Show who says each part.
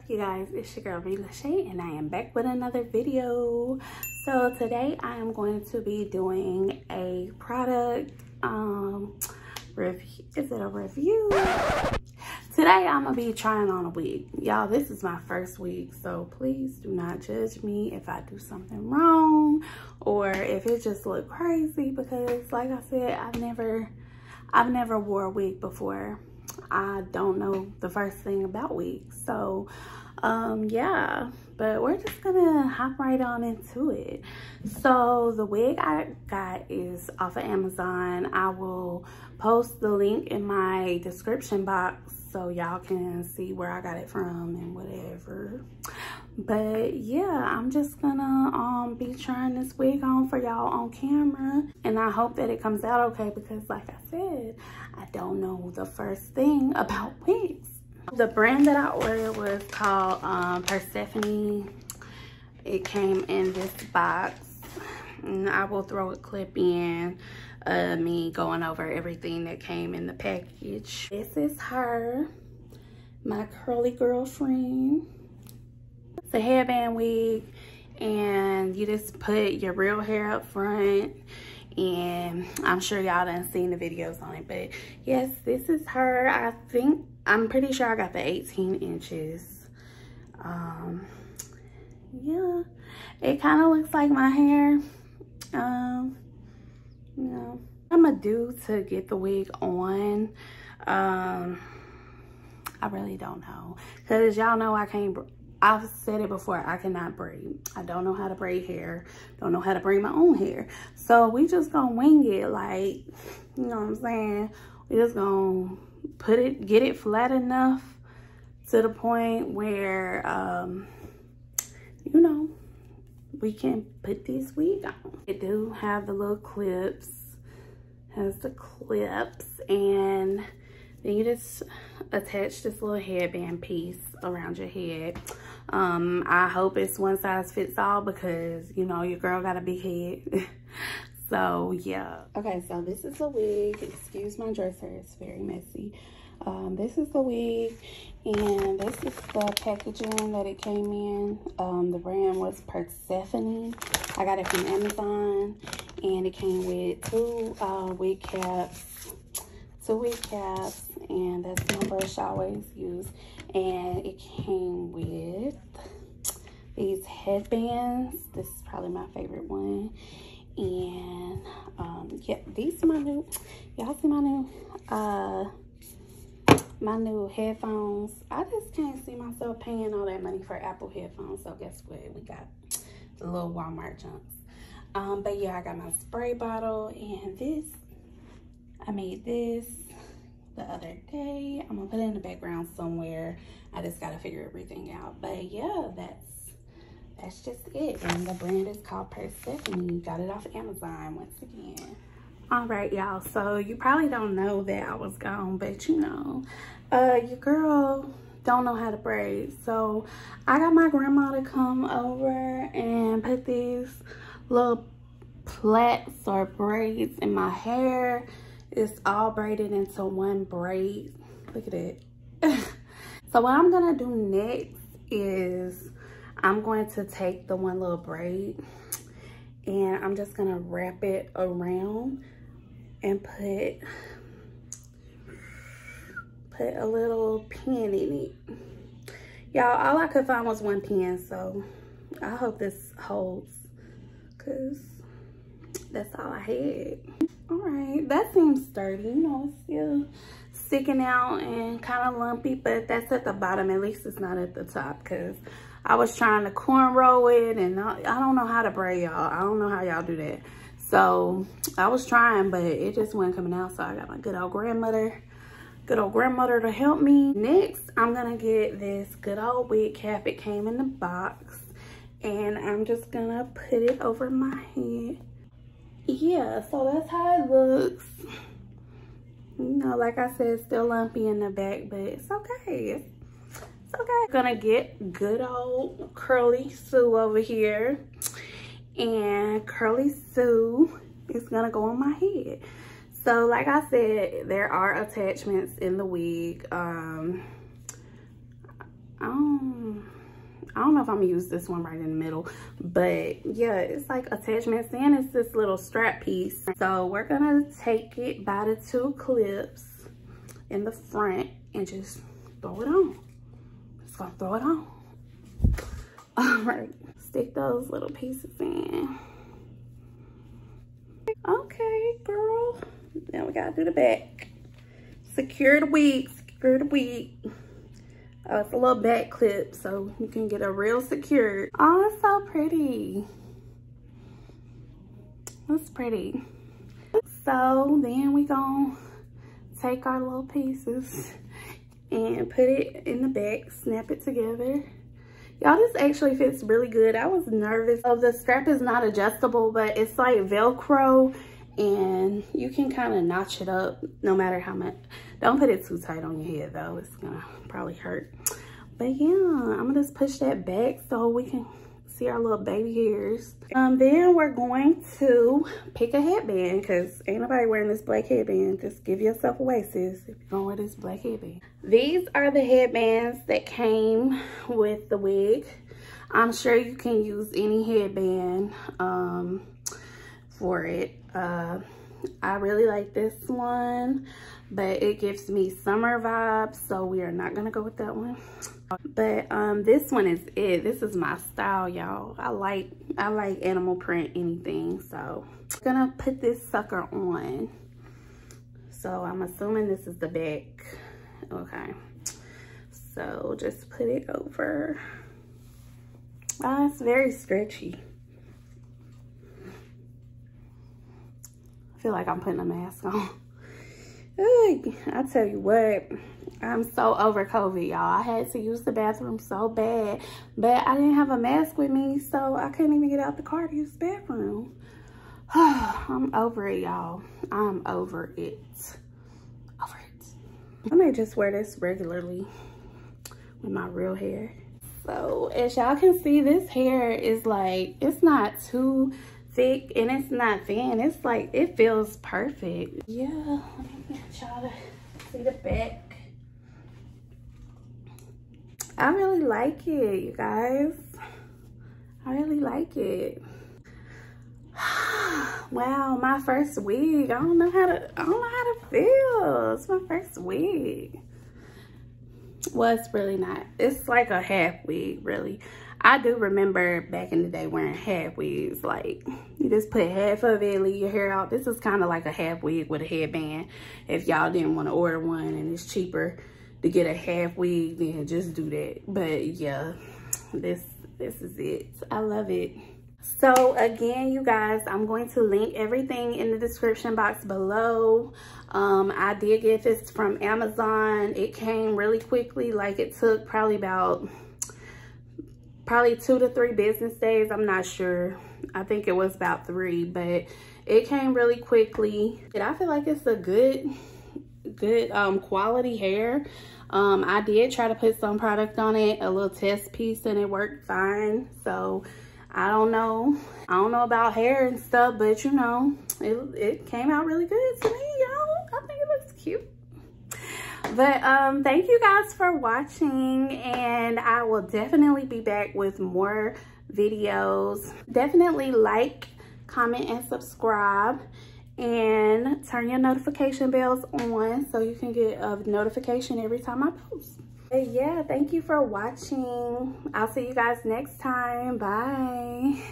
Speaker 1: You guys, it's your girl Lachey, and I am back with another video. So today I am going to be doing a product review. Is it a review? Today I'm gonna be trying on a wig. Y'all, this is my first wig, so please do not judge me if I do something wrong or if it just look crazy, because like I said, I've never wore a wig before. I don't know the first thing about wigs, so yeah, but we're just gonna hop right on into it. So the wig I got is off of Amazon. I will post the link in my description box so y'all can see where I got it from and whatever. But yeah, I'm just gonna be trying this wig on for y'all on camera, and I hope that it comes out okay, because like I said, I don't know the first thing about wigs. The brand that I ordered was called Persephone. It came in this box, and I will throw a clip in me going over everything that came in the package. This is her, my curly girlfriend. It's a headband wig, and you just put your real hair up front, and I'm sure y'all done seen the videos on it, but yes, this is her. I'm pretty sure I got the 18 inches. Yeah, it kind of looks like my hair. You know, I'm gonna do to get the wig on. I really don't know, because y'all know I've said it before, I cannot braid. I don't know how to braid hair, don't know how to braid my own hair. So we just gonna wing it, like, you know what I'm saying? We just gonna get it flat enough to the point where, you know, we can put this wig on. It do have the little clips, has the clips, and then you just attach this little headband piece around your head. I hope it's one size fits all, because you know your girl got a big head. So yeah. Okay, so this is a wig. Excuse my dresser, it's very messy. This is the wig, and this is the packaging that it came in. The brand was Persephone. I got it from Amazon, and it came with two wig caps, and that's my brush I always use. And it came with these headbands. This is probably my favorite one. And yeah, these are my new, y'all see my new headphones. I just can't see myself paying all that money for Apple headphones, so guess what, we got the little Walmart junks. But yeah, I got my spray bottle, and this, I made this the other day. I'm gonna put it in the background somewhere. I just gotta figure everything out. But yeah, that's just it. And the brand is called Persephone. Got it off Amazon once again. All right, y'all, so you probably don't know that I was gone, but you know, your girl don't know how to braid. So I got my grandma to come over and put these little plaits or braids in my hair. It's all braided into one braid. Look at it. So what I'm gonna do next is I'm going to take the one little braid, and I'm just gonna wrap it around and put a little pin in it. Y'all, all I could find was one pin, so I hope this holds, because that's all I had. All right, that seems sturdy. You know, it's still sticking out and kind of lumpy, but that's at the bottom. At least it's not at the top, because I was trying to cornrow it, and I don't know how to braid, y'all. I don't know how y'all do that. So I was trying, but it just wasn't coming out. So I got my good old grandmother to help me. Next, I'm gonna get this good old wig cap. It came in the box, and I'm just gonna put it over my head. Yeah, so that's how it looks. You know, like I said, still lumpy in the back, but it's okay. It's okay. I'm gonna get good old Curly Sue over here, and Curly Sue is gonna go on my head. So like I said, there are attachments in the wig. I don't know if I'm gonna use this one right in the middle, but yeah, it's like attachments and it's this little strap piece. So we're gonna take it by the 2 clips in the front and just throw it on. Just gonna throw it on. All right, stick those little pieces in. Okay, girl. Now we gotta do the back. Secure the wig, secure the wig. Oh, it's a little back clip so you can get it real secured. Oh, it's so pretty. That's pretty. So then we gonna take our little pieces and put it in the back, snap it together. Y'all, this actually fits really good. I was nervous. So the strap is not adjustable, but it's like Velcro and you can kind of notch it up no matter how much. Don't put it too tight on your head though. It's gonna probably hurt. But yeah, I'm gonna just push that back so we can see our little baby hairs. Then we're going to pick a headband because ain't nobody wearing this black headband. Just give yourself away, sis, if you're gonna wear this black headband. These are the headbands that came with the wig. I'm sure you can use any headband for it. I really like this one, but it gives me summer vibes, so we are not gonna go with that one. But this one is it. This is my style, y'all. I like animal print anything, so I'm gonna put this sucker on. So I'm assuming this is the back. Okay, so just put it over. It's very stretchy. I feel like I'm putting a mask on. I tell you what, I'm so over COVID, y'all. I had to use the bathroom so bad, but I didn't have a mask with me, so I couldn't even get out the car to use the bathroom. I'm over it, y'all. I'm over it. Over it. I may just wear this regularly with my real hair. So as y'all can see, this hair is like, it's not too thick and it's not thin. It's like, it feels perfect. Yeah, let me get y'all to see the back. I really like it, you guys. I really like it. Wow, my first wig. I don't know how to feel. It's my first wig. Well, it's really not. It's like a half wig, really. I do remember back in the day wearing half wigs. Like, you just put half of it, leave your hair out. This is kind of like a half wig with a headband. If y'all didn't want to order one and it's cheaper to get a half wig, then just do that. But yeah, this is it. I love it. So again, you guys, I'm going to link everything in the description box below. I did get this from Amazon. It came really quickly. Like, it took probably 2 to 3 business days. I'm not sure. I think it was about 3, but it came really quickly. And I feel like it's a good quality hair. I did try to put some product on it, a little test piece, and it worked fine. So I don't know about hair and stuff, but you know, it came out really good to me, y'all. I think it looks cute. But thank you guys for watching, and I will definitely be back with more videos. Definitely like, comment, and subscribe, and turn your notification bells on so you can get a notification every time I post. But yeah, thank you for watching. I'll see you guys next time. Bye.